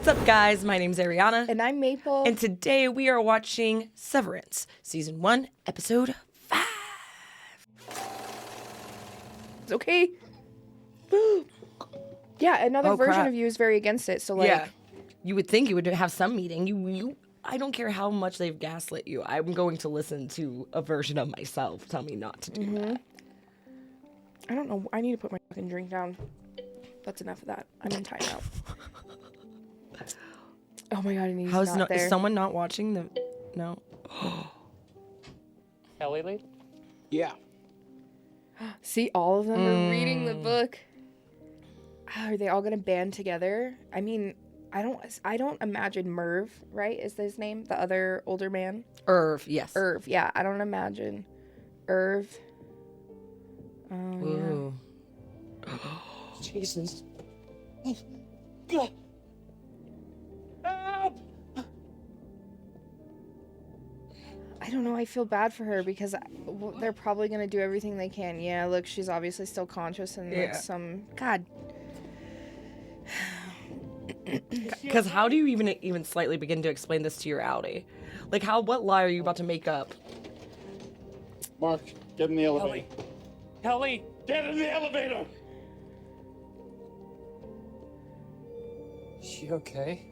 What's up, guys? My name's Arianna. And I'm Maple. And today we are watching Severance, Season 1, Episode 5. It's okay. Yeah, another version crap. of you is very against it, so like... Yeah. You would think you would have some meeting. I don't care how much they've gaslit you. I'm going to listen to a version of myself tell me not to do that. I don't know. I need to put my fucking drink down. That's enough of that. I'm in timeout. Oh my god, and he's not there. Is someone not watching the... No. Helly lead? Yeah. See, all of them are reading the book. Are they all gonna band together? I mean, I don't imagine Merv, right, is his name? The other older man? Irv, yes. Irv, yeah. I don't imagine Irv. Oh, Ooh. yeah. Jesus. God. Help! I don't know. I feel bad for her because they're probably going to do everything they can. Yeah, look, she's obviously still conscious and like some... God. Because how do you even slightly begin to explain this to your outie? Like, what lie are you about to make up? Mark, get in the elevator. Helly! Get in the elevator! Is she okay?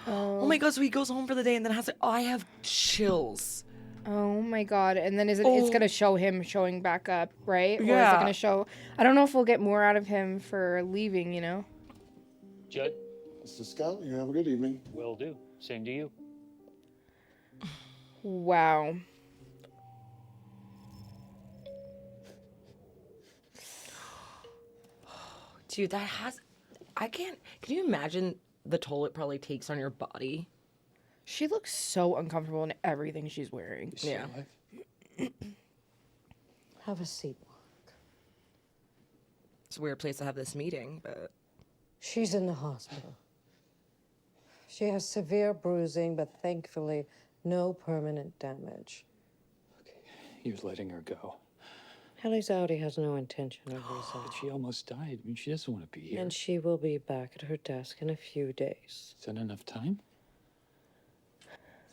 Oh my god, so he goes home for the day and then has I have chills. Oh my god. And then it's going to show him showing back up, right? Or is it Yeah. going to show... I don't know if we'll get more out of him for leaving, you know? Judd? Mr. Scout, you have a good evening. Will do. Same to you. Wow. Dude, that has... Can you imagine the toll it probably takes on your body? She looks so uncomfortable in everything she's wearing. Yeah. Have a seat, Mark. It's a weird place to have this meeting, but... She's in the hospital. She has severe bruising, but thankfully no permanent damage. Okay, he was letting her go. Helly's outie has no intention of resigning. But she almost died. I mean, she doesn't want to be here. And she will be back at her desk in a few days. Is that enough time?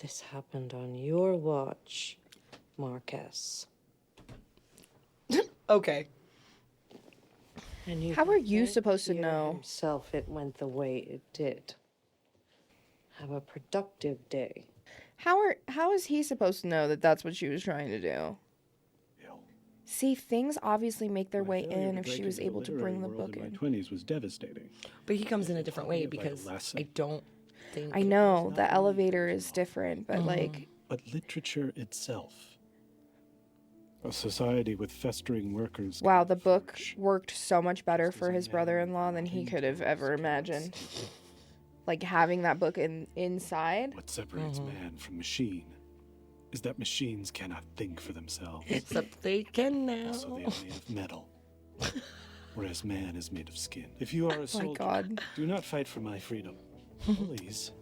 This happened on your watch, Marcus. Okay. And you How can are you thank supposed to Pierre know? himself it went the way it did. Have a productive day. How is he supposed to know that that's what she was trying to do? See, things obviously make their way in if she was able to bring the book in. My 20s was devastating. But he comes in a different way because I don't think... I know, the elevator is different, but like... But literature itself. A society with festering workers. Wow, the book worked so much better for his brother-in-law than he could have ever imagined. Like, having that book inside. What separates man from machine is that machines cannot think for themselves. Except they can now. Also, they are made of metal, whereas man is made of skin. If you are a soldier, God. do not fight for my freedom. Bullies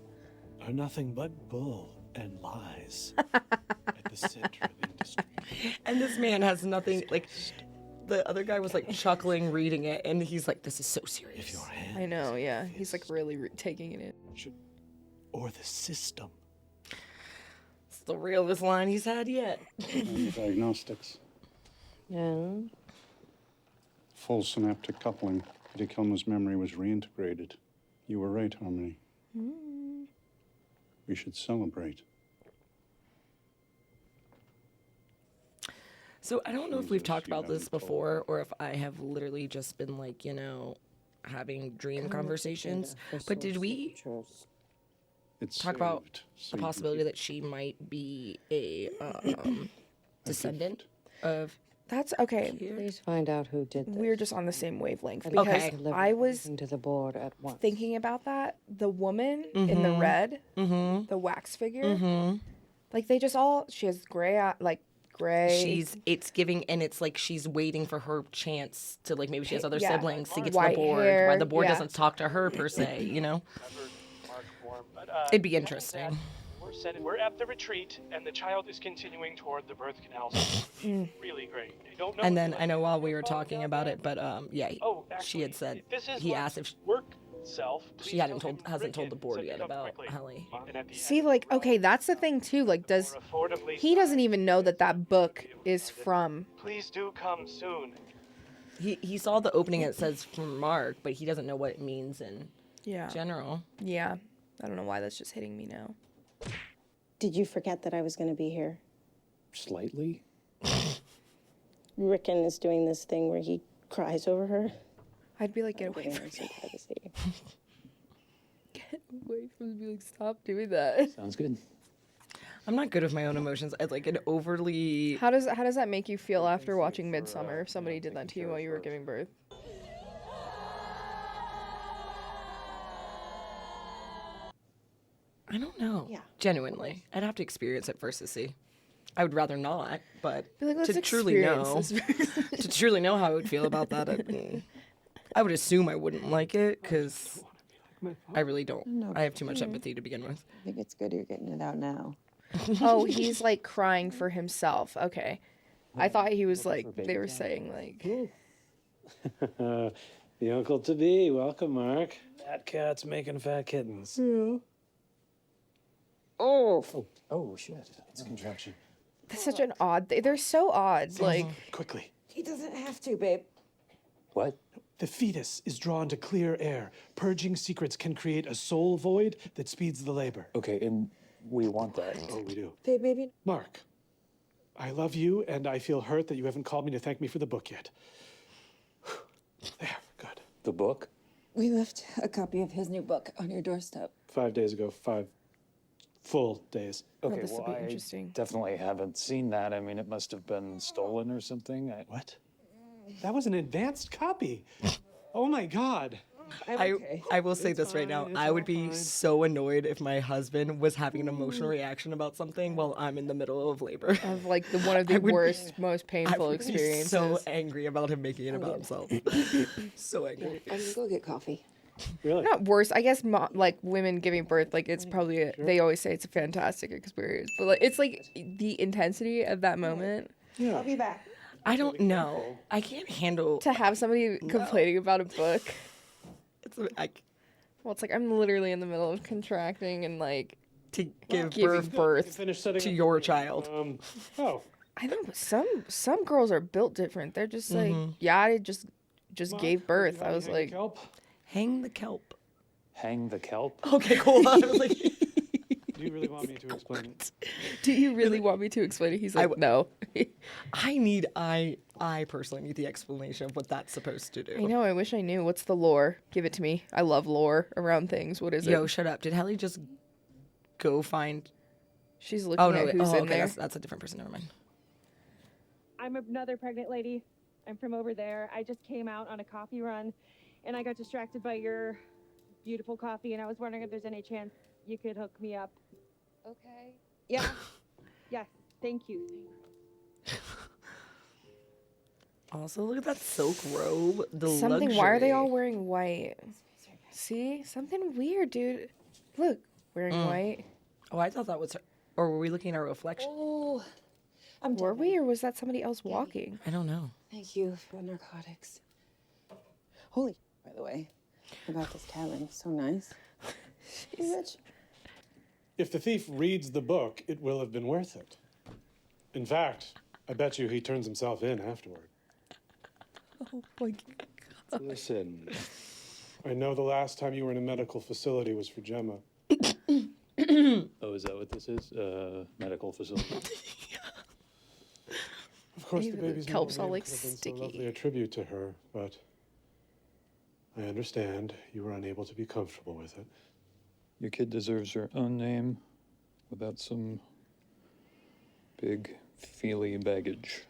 are nothing but bull and lies at the center of industry. And this man has nothing, like, the other guy was, like, chuckling reading it, and he's like, this is so serious. If your hand I know, yeah. He's like really taking it in. or the system. It's the realest line he's had yet. Diagnostics. And Full synaptic coupling. Dickelma's memory was reintegrated. You were right, Harmony. We should celebrate. So I don't know if we've talked about this before or if I have literally just been like, having dream conversations. But did we It's talk about saved, so the you can possibility keep- that she might be a descendant of... That's okay. please find out who did this. We're just on the same wavelength And because Okay. deliver I was everything to the board at once. thinking about that. The woman in the red, the wax figure, like they just all, she has gray, gray. It's giving, and it's like she's waiting for her chance to, like, maybe she has other Yeah. siblings to get to the White board, hair, why the board yeah. doesn't talk to her per se, It'd be interesting. We're at the retreat, and the child is continuing toward the birth canal. So really great. I don't know. And then I know while we were talking about it, but yeah, Oh, she had actually, said this is he what asked if work itself. She hasn't told the board yet about Helly. Helly. See, like, okay, that's the thing too. Like, he doesn't even know that that book is from. Please do come soon. He saw the opening. It says from Mark, but he doesn't know what it means in Yeah. general. Yeah. I don't know why that's just hitting me now. Did you forget that I was going to be here? Slightly? Rickon is doing this thing where he cries over her. I'd be like, get away Giving from her some me. privacy. Get away from me. Like, stop doing that. Sounds good. I'm not good with my own emotions. I like an overly. How does that make you feel after watching Midsummer if somebody did that to you while you were giving birth? I don't know. Yeah. Genuinely, I'd have to experience it first to see. I would rather not, but Be like, let's to truly know, experience this. to truly know how I would feel about that, I would assume I wouldn't like it because I really don't. No. I have too much empathy to begin with. I think it's good you're getting it out now. Oh, he's like crying for himself. Okay. I thought he was like, they were saying like, The uncle to be. Welcome, Mark. Fat cat's making fat kittens. Yeah. Oh, shit. It's a contraction. that's such an odd, they're so odd. Like, Quickly. He doesn't have to, babe. What? The fetus is drawn to clear air. Purging secrets can create a soul void that speeds the labor. Okay, and we want that. Oh, we do. Babe, maybe. Mark, I love you, and I feel hurt that you haven't called me to thank me for the book yet. There, good. The book? We left a copy of his new book on your doorstep. 5 days ago, 5 full days. Okay, this will well, be I interesting. definitely haven't seen that. I mean, it must have been stolen or something. What? That was an advanced copy. Oh my God. I will say this right now. fine, it's I would all be fine. so annoyed if my husband was having an emotional reaction about something while I'm in the middle of labor. of like one of the I would be- worst, most I painful would be experiences. so angry about him making it about himself. So angry. I'm gonna go get coffee. Really? Not worse. I guess like women giving birth, like it's probably they always say it's a fantastic experience, but like it's like the intensity of that moment I'll be back. I don't know. I can't handle. to have somebody complaining about a book. Well, Well, it's like I'm literally in the middle of contracting and like to give giving birth. Finish setting to up your the- child. Oh. I know some girls are built different. They're just like, yeah, I just gave birth. I was like, Kelp? Hang the kelp. Hang the kelp? Okay, cool. I was like, Do you really want me to explain it? do you really want me to explain it? He's like, no. I personally need the explanation of what that's supposed to do. I know. I wish I knew. What's the lore? Give it to me. I love lore around things. What is Yo, it? shut up. Did Helly just go find? She's looking at who's in okay, there. that's a different person. Never mind. I'm another pregnant lady. I'm from over there. I just came out on a coffee run, and I got distracted by your beautiful coffee, and I was wondering if there's any chance you could hook me up. Okay. Yeah. Yes. Thank you. Also, look at that silk robe. The Something. Why are they all luxury. wearing white? See, something weird, dude. Look, wearing white. Oh, I thought that was her. Or were we looking at our reflection? Oh, I'm Were done. we, or was that somebody else walking? I don't know. Thank you for the narcotics. Holy, by the way, about this cabin. So nice. You rich? If the thief reads the book, it will have been worth it. In fact, I bet you he turns himself in afterward. Oh my God. Listen, I know the last time you were in a medical facility was for Gemma. Oh, is that what this is? Medical facility? Of course, Ew, the the baby's kelp's all, memory like, could have been so sticky. lovely a tribute to her, but I understand you were unable to be comfortable with it. Your kid deserves her own name without some big, feely baggage.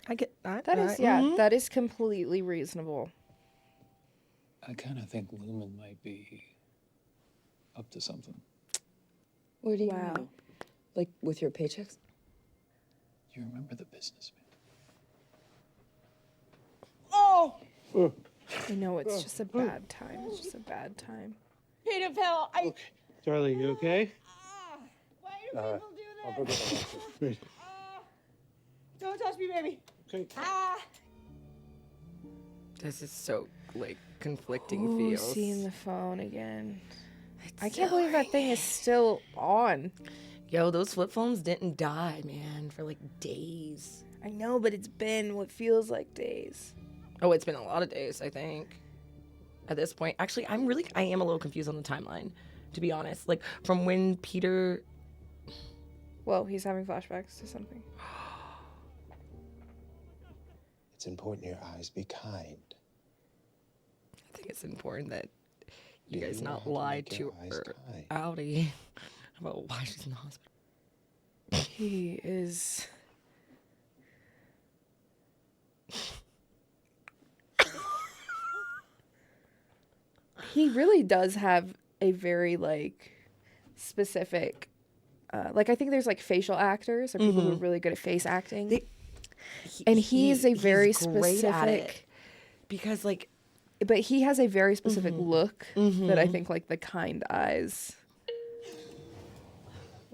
I get that. That is, yeah, that is completely reasonable. I kind of think Lumen might be up to something. Where do you Wow. know? Like with your paychecks? You remember the businessman? I know it's just a bad time. It's just a bad time. Pete of hell, Okay. Darling, you okay? why do people do I'll that? go get the doctor. Wait. Don't touch me, baby. Okay. Ah. This is so like conflicting Ooh, feels. seeing the phone again. I can't believe that thing is still on. Yo, those flip phones didn't die, man, for like days. I know, but it's been what feels like days. Oh, it's been a lot of days, I think. At this point, actually, I am a little confused on the timeline, to be honest. Like from when Peter. Whoa, he's having flashbacks to something. It's important your eyes be kind. I think it's important that you Do guys you know not how to lie make to your eyes her, kind? Audi, about why she's in the hospital. He is. He really does have a very like specific, like I think there's like facial actors or people who are really good at face acting, and he's a very great at it. specific. Because like, But he has a very specific look that I think like the kind eyes.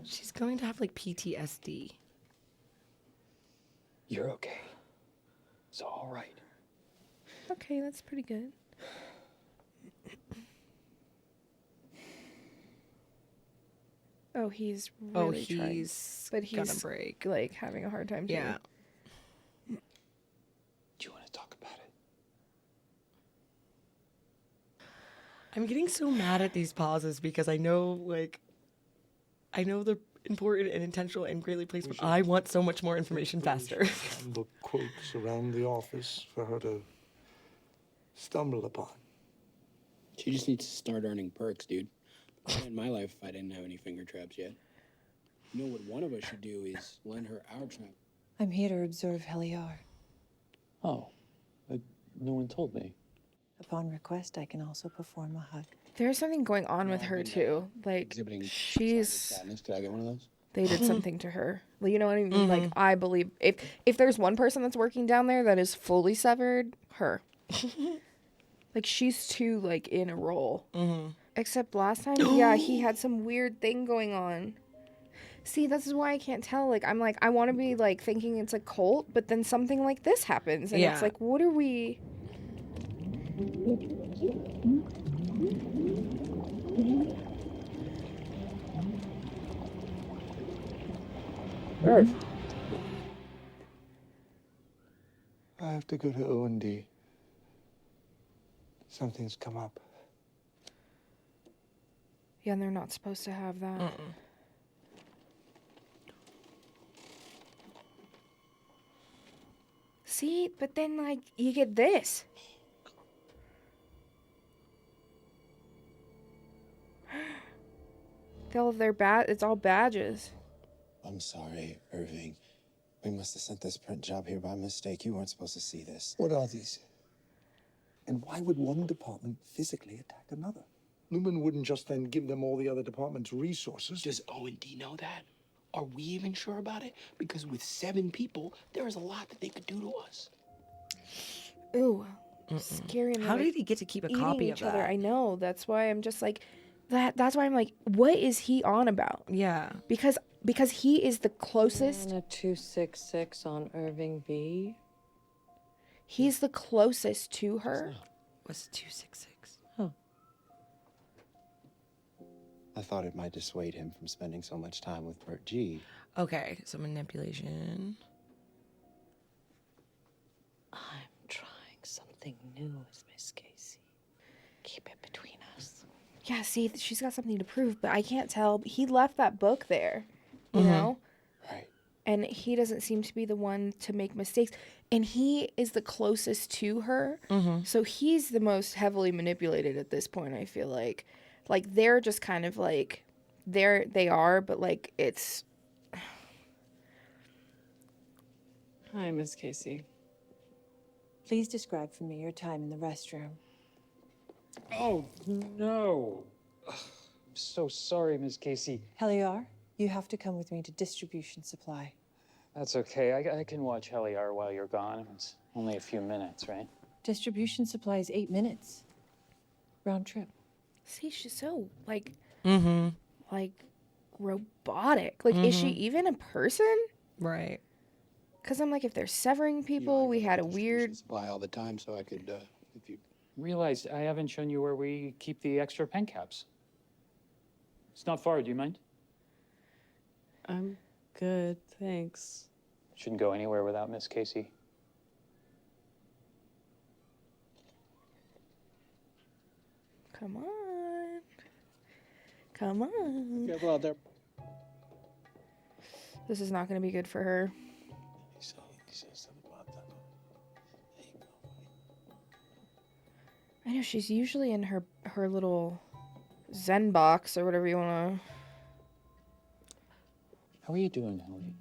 she's going to have like PTSD. You're okay. It's all right. Okay, that's pretty good. Oh, he's really trying, He's but gonna he's break. like having a hard time. Too. Yeah. Do you want to talk about it? I'm getting so mad at these pauses because I know they're important and intentional and greatly placed, but I want so much more information faster. And the quotes around the office for her to stumble upon. She just needs to start earning perks, dude. Not in my life if I didn't have any finger traps yet. You know what one of us should do is lend her our trap. I'm here to observe Helly. Oh, no one told me. Upon request, I can also perform a hug. There's something going on with her too. Like Exhibiting she's sadness. Could I get one of those? they did something to her. Well, you know what I mean? Like I believe if there's one person that's working down there that is fully severed, her. Like she's too like in a role. Except last time, yeah, he had some weird thing going on. See, this is why I can't tell. Like I'm like I want to be like thinking it's a cult, but then something like this happens, and it's like, what are we? Burt. I have to go to O&D. Something's come up. Yeah, and they're not supposed to have that. See, but then like you get this. It's all badges. I'm sorry, Irving. We must have sent this print job here by mistake. You weren't supposed to see this. What are these? And why would one department physically attack another? Newman wouldn't just then give them all the other departments' resources. Does O&D know that? Are we even sure about it? Because with 7 people, there is a lot that they could do to us. Ooh, scary. And How like, did he get to keep a eating copy each of other? that? I know. That's why I'm just like That's why I'm like, what is he on about? Yeah. Because he is the closest. And a 266 on Irving B. He's the closest to her. What's 266? I thought it might dissuade him from spending so much time with Burt G. Okay, so manipulation. I'm trying something new with Miss Casey. Keep it between us. Yeah, see, she's got something to prove, but I can't tell. He left that book there, you know? Right. And he doesn't seem to be the one to make mistakes. And he is the closest to her. So he's the most heavily manipulated at this point, I feel like. Like, they're just kind of like, they are, but like, it's... Hi, Miss Casey. Please describe for me your time in the restroom. Oh, no. Ugh, I'm so sorry, Miss Casey. Helliar, you have to come with me to distribution supply. That's okay. I can watch Helly while you're gone. It's only a few minutes, right? Distribution supply is 8 minutes. Round trip. See, she's so, like, like, robotic. Like, is she even a person? Right. Because I'm like, if they're severing people, we had a weird... Supply all the time, so I could, if you realized I haven't shown you where we keep the extra pen caps. It's not far, do you mind? I'm good, thanks. Shouldn't go anywhere without Miss Casey. Come on. Come on. Careful out there. This is not going to be good for her. I know she's usually in her little Zen box or whatever you want to. How are you doing, Helly?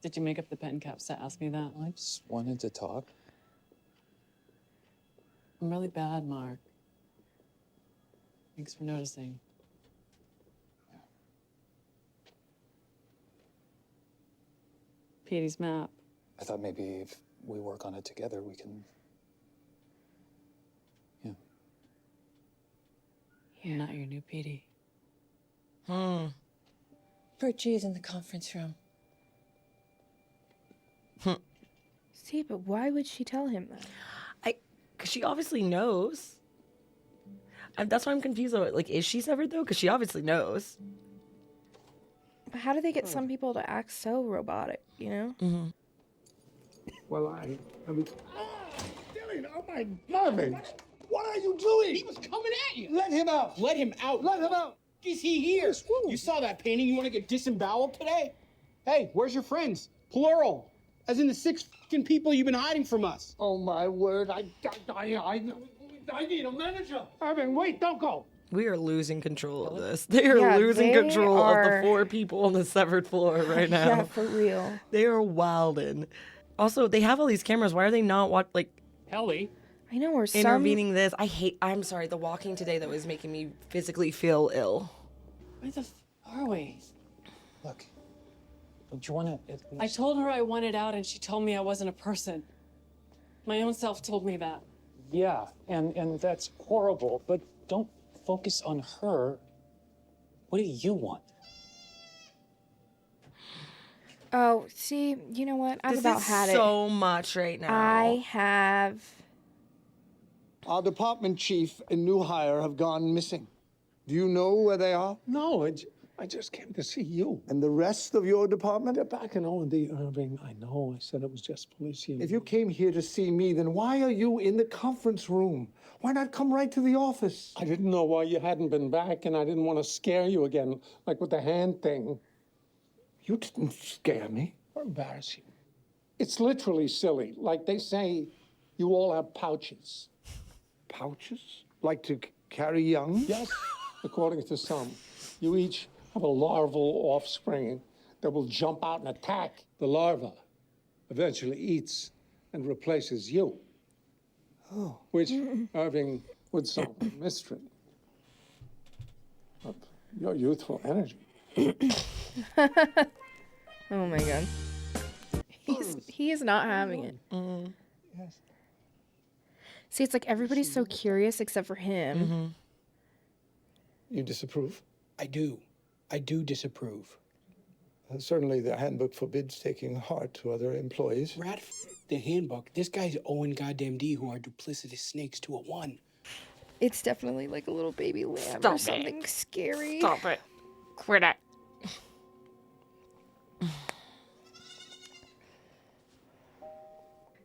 Did you make up the pen caps to ask me that? I just wanted to talk. I'm really bad, Mark. Thanks for noticing. Petey's map. I thought maybe if we work on it together, we can... Yeah. You're not your new Petey. Burt G is in the conference room. See, but why would she tell him that? Because she obviously knows. And that's why I'm confused though. Like, is she severed though? Because she obviously knows. But how do they get some people to act so robotic, you know? Mm-hmm. Well, I mean... Dylan, oh my garbage! What are you doing? He was coming at you. Let him out! Let him out. Let him out! Is he here? You saw that painting? You want to get disemboweled today? Hey, where's your friends? Plural. As in the 6 fucking people you've been hiding from us. Oh my word! I need a manager. Irving, wait! Don't go. We are losing control of this. They are losing they control of are- the 4 people on the severed floor right now. Yeah, for real. They are wildin'. Also, they have all these cameras. Why are they not Helly? I know, or some... intervening this? I'm sorry, the walking today that was making me physically feel ill. Where the are we? Look, don't you want to at least... I told her I wanted out and she told me I wasn't a person. My own self told me that. Yeah, and that's horrible, but don't focus on her. What do you want? Oh, see, you know what? I've This about is had it. so much right now. I have... Our department chief and new hire have gone missing. Do you know where they are? No, I just came to see you. And the rest of your department? They're back in O&D, Irving. I know. I said it was just police. If you came here to see me, then why are you in the conference room? Why not come right to the office? I didn't know why you hadn't been back, and I didn't want to scare you again, like with the hand thing. You didn't scare me. Or embarrass you. It's literally silly. Like they say, you all have pouches. Pouches? Like to carry young? Yes, according to some. You each have a larval offspring that will jump out and attack. The larva eventually eats and replaces you. Oh. Which Irving would solve the mystery of your youthful energy. Oh my god. He is not having it. Yes. See, it's like everybody's so curious except for him. You disapprove? I do. I do disapprove. Certainly the handbook forbids taking heart to other employees. Rat the handbook. This guy's Owen goddamn D who are duplicitous snakes to a 1. It's definitely like a little baby lamb Stop or it. something scary. Stop it. Quit it.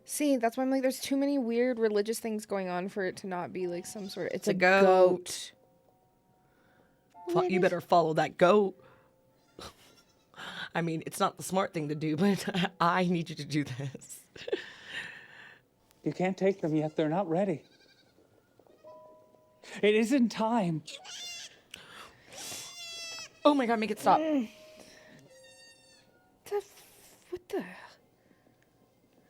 See, that's why I'm like, there's too many weird religious things going on for it to not be like some sort of... It's a goat. You better follow that goat. I mean, it's not the smart thing to do, but I need you to do this. You can't take them yet. They're not ready. It isn't time. Oh my god, make it stop. What the...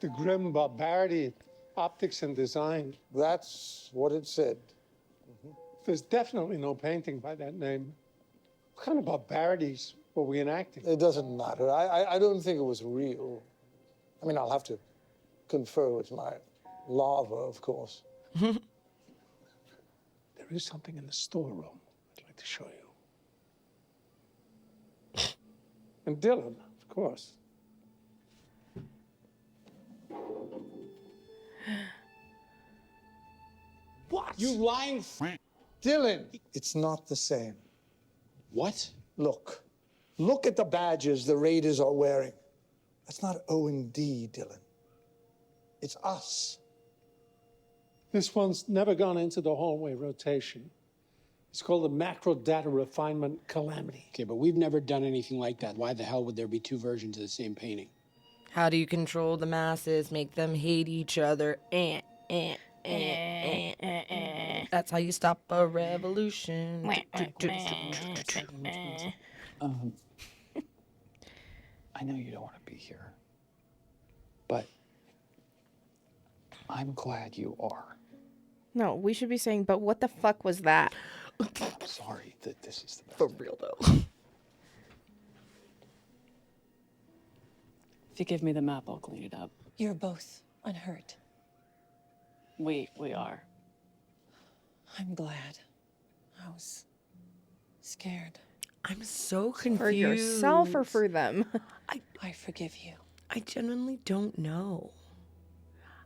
The grim barbarity, optics and design. That's what it said. There's definitely no painting by that name. What kind of barbarities were we enacting? It doesn't matter. I don't think it was real. I mean, I'll have to confer with my larva, of course. There is something in the storeroom I'd like to show you. And Dylan, of course. You lying Dylan. It's not the same. What? Look at the badges the Raiders are wearing. That's not O&D, Dylan. It's us. This one's never gone into the hallway rotation. It's called the macro data refinement calamity. Okay, but we've never done anything like that. Why the hell would there be two versions of the same painting? How do you control the masses, make them hate each other? That's how you stop a revolution. I know you don't want to be here, but I'm glad you are. No, we should be saying, but what the fuck was that? I'm sorry that this is the best. For real, though. If you give me the map, I'll clean it up. You're both unhurt. We are. I'm glad. I was scared. I'm so confused. For yourself or for them? I forgive you. I genuinely don't know.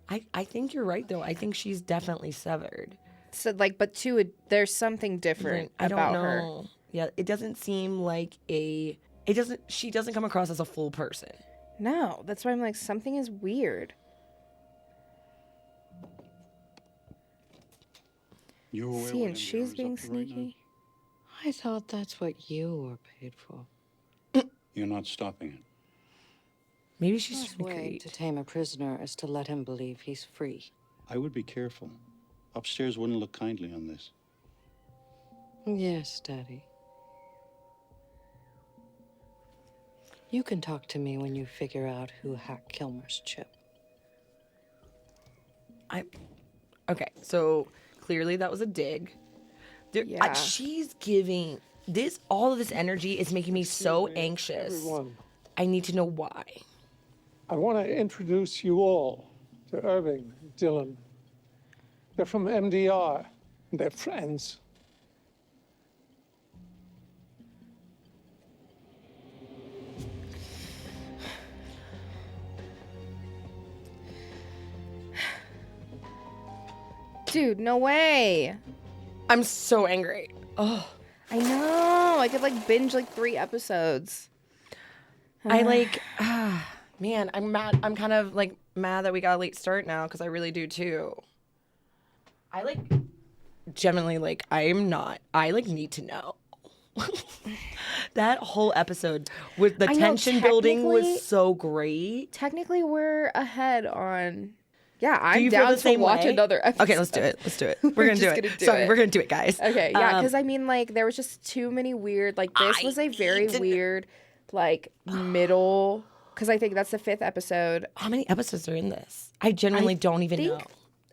I think you're right, though. I think she's definitely severed. So, like, but there's something different I don't about know. her. Yeah, it doesn't seem like she doesn't come across as a full person. No, that's why I'm like, something is weird. You aware See, what and NDR she's is being up to right now? sneaky. I thought that's what you were paid for. You're not stopping it. Maybe she's Best trying to way create. to tame a prisoner is to let him believe he's free. I would be careful. Upstairs wouldn't look kindly on this. Yes, Daddy. You can talk to me when you figure out who hacked Kilmer's chip. Okay, so clearly that was a dig. Yeah. She's giving this, all of this energy is making me so anxious. Everyone, I need to know why. I want to introduce you all to Irving, Dylan. They're from MDR. They're friends. Dude, no way. I'm so angry. Oh, I know. I could like binge like 3 episodes. Man, I'm mad. I'm kind of like mad that we got a late start now because I really do too. Genuinely I need to know. That whole episode with the tension building was so great. Technically, we're ahead on. Yeah, I'm you feel down the to same watch way? another episode. Okay, let's do it. We're gonna do it. Sorry, we're gonna do it, guys. Okay, yeah, because I mean, like, there was just too many weird. Like, this was a very weird, like, middle. Because I think that's the 5th episode. How many episodes are in this? I genuinely don't even know.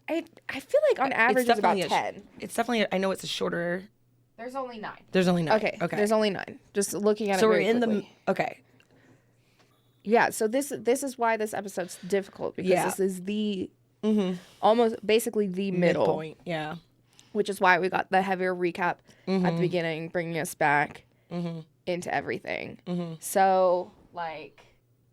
I feel like on average it's about 10. It's definitely. I know it's a shorter. There's only 9. There's only 9. Okay. There's only 9. Just looking at it. So we're very in quickly. okay. Yeah. So this is why this episode's difficult because this is the almost basically the middle Midpoint. Yeah. Which is why we got the heavier recap at the beginning, bringing us back into everything. So like.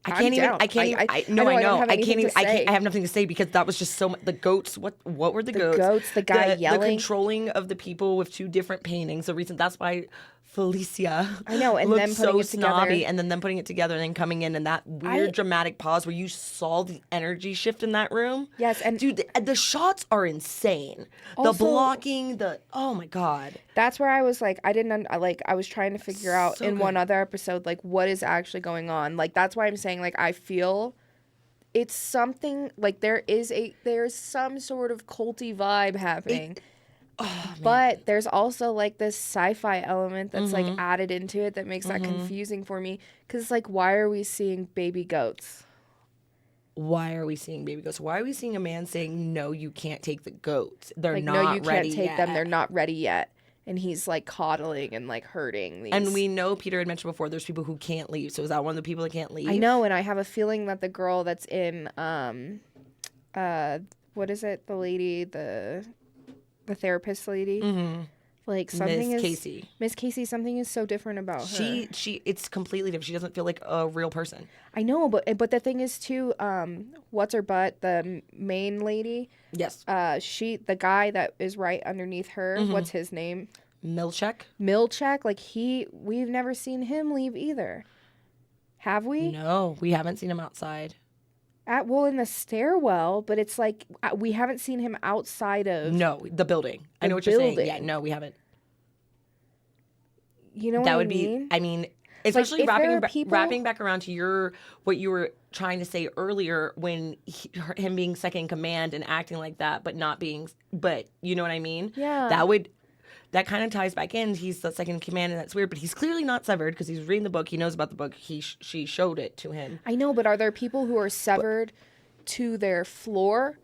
I can't even. I know. I have nothing to say because that was just so much. The goats. What were the goats? The goats. The guy yelling. The controlling of the people with 2 different paintings. The reason that's why Felicia. I know, and looked then putting so it together. snobby, and then them putting it together, and then coming in and that weird dramatic pause where you saw the energy shift in that room. Yes, and dude, the shots are insane. Also, the blocking. Oh my god. That's where I was like, I was trying to figure out in one other episode, like, what is actually going on. Like, that's why I'm saying, like, I feel it's something, like, there's some sort of culty vibe happening. But there's also, like, this sci-fi element that's, like, added into it that makes that confusing for me. Because, like, why are we seeing baby goats? Why are we seeing baby goats? Why are we seeing a man saying, no, you can't take the goats? They're like, not no, you ready can't take yet. them. They're not ready yet. And he's, like, coddling and, like, hurting these. And we know Peter had mentioned before there's people who can't leave. So is that one of the people that can't leave? I know, and I have a feeling that the girl that's in, what is it? The lady, the therapist lady? Like something Miss is Casey. Miss Casey, something is so different about her. It's completely different. She doesn't feel like a real person. I know, but the thing is too, what's her butt, the main lady? Yes. The guy that is right underneath her, Mhm. what's his name? Milchek, like we've never seen him leave either. Have we? No, we haven't seen him outside. In the stairwell, but it's like we haven't seen him outside of the building. I know what you're saying. Yeah, no, we haven't. You know that what would I mean? be. I mean, especially like, wrapping back around to what you were trying to say earlier when him being second in command and acting like that, but not being. But you know what I mean? Yeah. That kind of ties back in. He's the second in command, and that's weird. But he's clearly not severed because he's reading the book. He knows about the book. She showed it to him. I know, but are there people who are severed to their floor,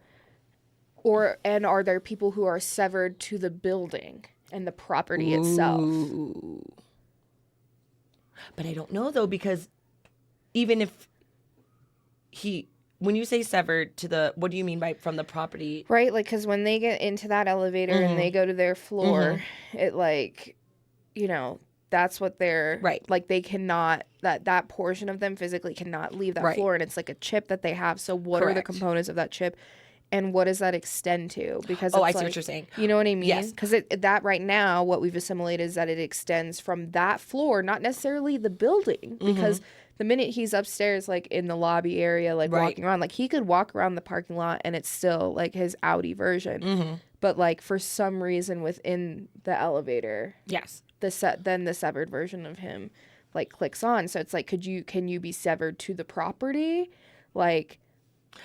and are there people who are severed to the building and the property itself? But I don't know though, because even if when you say severed to the, what do you mean by from the property? Right, like because when they get into that elevator and they go to their floor, it like, that's what they're like. They cannot that portion of them physically cannot leave that floor, and it's like a chip that they have. So what are the components of that chip, and what does that extend to? Because I see what you're saying. You know what I mean? Yes. Because that right now, what we've assimilated is that it extends from that floor, not necessarily the building, because the minute he's upstairs, like in the lobby area, like walking around, like he could walk around the parking lot and it's still like his Audi version. But like for some reason within the elevator, yes, then the severed version of him like clicks on. So it's like, can you be severed to the property? Like,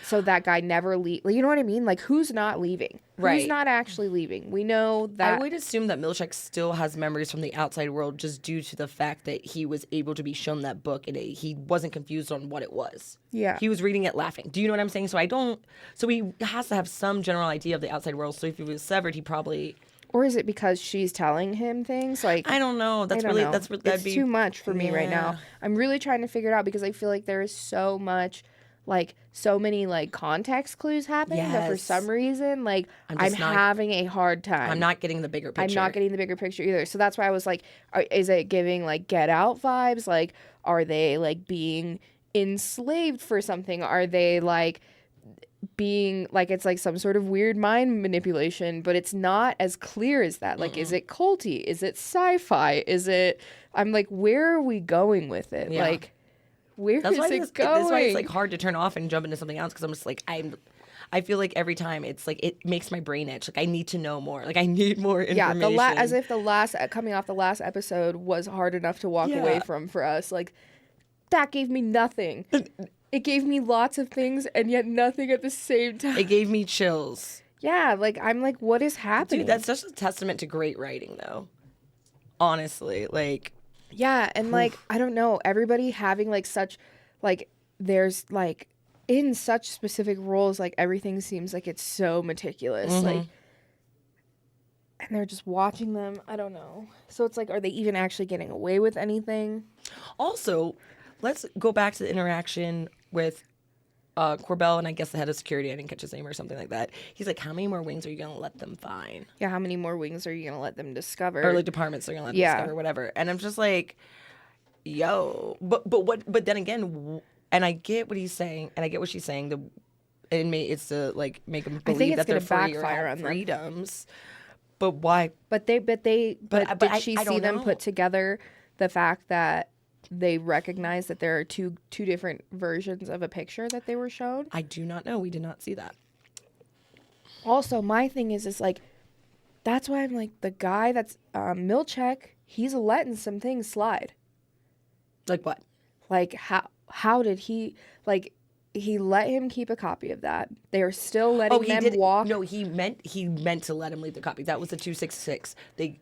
so that guy never you know what I mean? Like, who's not leaving? Right. Who's not actually leaving? We know that. I would assume that Milchek still has memories from the outside world just due to the fact that he was able to be shown that book and he wasn't confused on what it was. Yeah. He was reading it laughing. Do you know what I'm saying? So he has to have some general idea of the outside world. So if he was severed, he probably... Or is it because she's telling him things? Like, I don't know. That'd it's be too much for me right now. Yeah. I'm really trying to figure it out because I feel like there is so much, like, so many, like, context clues happening that for some reason, like, I'm having a hard time. I'm not getting the bigger picture. I'm not getting the bigger picture either. So that's why I was like, is it giving, like, Get Out vibes? Like, are they, like, being enslaved for something? Are they, like, being, like, it's, like, some sort of weird mind manipulation, but it's not as clear as that. Like, is it culty? Is it sci-fi? Is it... I'm like, where are we going with it? Yeah. Like... Where is it going? That's why it's like hard to turn off and jump into something else because I'm just like I feel like every time it's like it makes my brain itch. Like I need to know more. Like I need more information. Yeah, as if coming off the last episode was hard enough to walk away from for us. Like that gave me nothing. It gave me lots of things and yet nothing at the same time. It gave me chills. Yeah, like I'm like, what is happening? Dude, that's just a testament to great writing, though. Honestly, like. Yeah, and like I don't know, everybody having like such like there's like in such specific roles, like everything seems like it's so meticulous. Like and they're just watching them. I don't know. So it's like, are they even actually getting away with anything? Also, let's go back to the interaction with Corbell and I guess the head of security. I didn't catch his name or something like that. He's like, how many more wings are you going to let them find? Yeah, how many more wings are you going to let them discover? Or like departments are going to let them discover, whatever. And I'm just like, yo. But then again, and I get what he's saying, and I get what she's saying. The inmate is to like make them believe that they're free or have freedoms. But why? But did she see them put together the fact that they recognize that there are two different versions of a picture that they were shown? I do not know. We did not see that. Also, my thing is like, that's why I'm like, the guy that's Milchek, he's letting some things slide. Like what? Like how did he, like, he let him keep a copy of that. They are still letting them walk. No, he meant to let him leave the copy. That was the 266.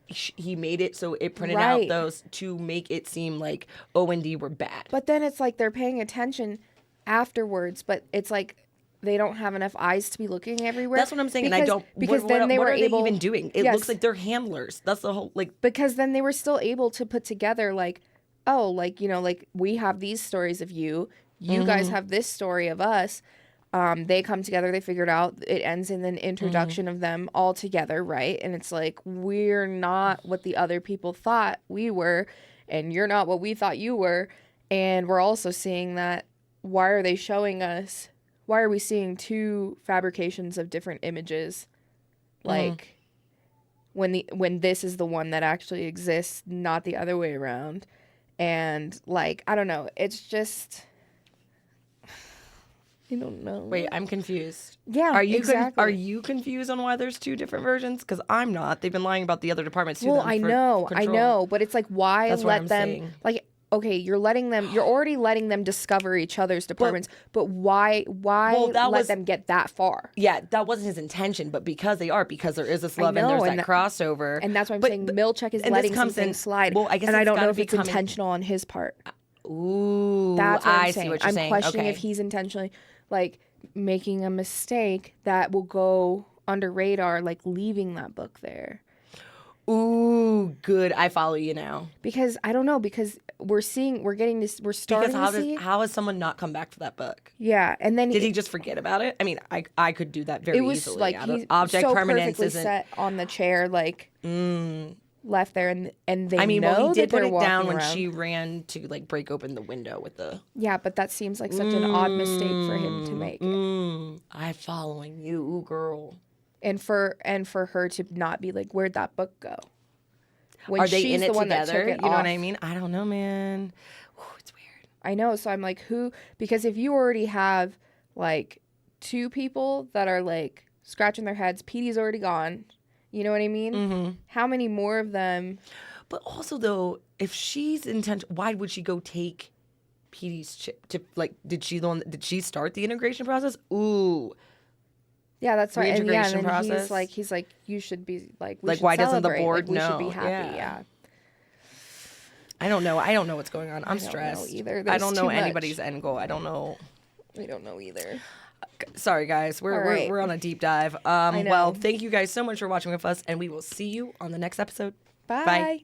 He made it so it printed out those to make it seem like O&D were bad. But then it's like they're paying attention afterwards, but it's like they don't have enough eyes to be looking everywhere. That's what I'm saying. Because then they were able. What are they even doing? It looks like they're handlers. That's the whole like. Because then they were still able to put together like, oh, like, you know, like we have these stories of you. You guys have this story of us. They come together, they figure it out. It ends in an introduction of them all together, right? And it's like, we're not what the other people thought we were, and you're not what we thought you were. And we're also seeing that, why are they showing us, why are we seeing two fabrications of different images? Like, when this is the one that actually exists, not the other way around. And, like, I don't know. It's just, I don't know. Wait, I'm confused. Yeah, are you exactly. Are you confused on why there's two different versions? Because I'm not. They've been lying about the other departments too. Well, I know, but it's like, why That's let what I'm them saying. like? Okay, you're already letting them discover each other's departments, but why let them get that far? Yeah, that wasn't his intention, but because there is this love and there's that crossover, and that's why I'm saying Milchek is letting something slide. Well, I guess, and I don't know if be it's intentional on his part. Ooh, That's what I'm I saying. see what you're I'm saying. questioning Okay. if he's intentionally like making a mistake that will go under radar, like leaving that book there. Ooh, good. I follow you now. Because I don't know, because we're getting this, we're starting to see. How has someone not come back for that book? Yeah, and then did he just forget about it? I mean, I could do that very easily. It was like he's object so permanence perfectly isn't set on the chair, like left there, and they. I mean, know well, he did that put they're it down when around. she ran to like break open the window with the. Yeah, but that seems like such an odd mistake for him to make. I'm following you, girl. And for her to not be like, where'd that book go? When Are they she's in it the one together? that took it You know off. what I mean? I don't know, man. Ooh, it's weird. I know. So I'm like, who? Because if you already have like two people that are like scratching their heads, Petey's already gone. You know what I mean? How many more of them? But also, though, if she's why would she go take Petey's chip? Did she start the integration process? Ooh. Yeah, that's right. And yeah, and then process? he's like, you should be like, we like, should why doesn't the celebrate. board like, know? We should be happy. Yeah. I don't know. I don't know what's going on. I'm stressed. Don't know either. I There's don't know too anybody's much. end goal. I don't know. We don't know either. Sorry, guys. We're on a deep dive. I know. Well, thank you guys so much for watching with us, and we will see you on the next episode. Bye. Bye.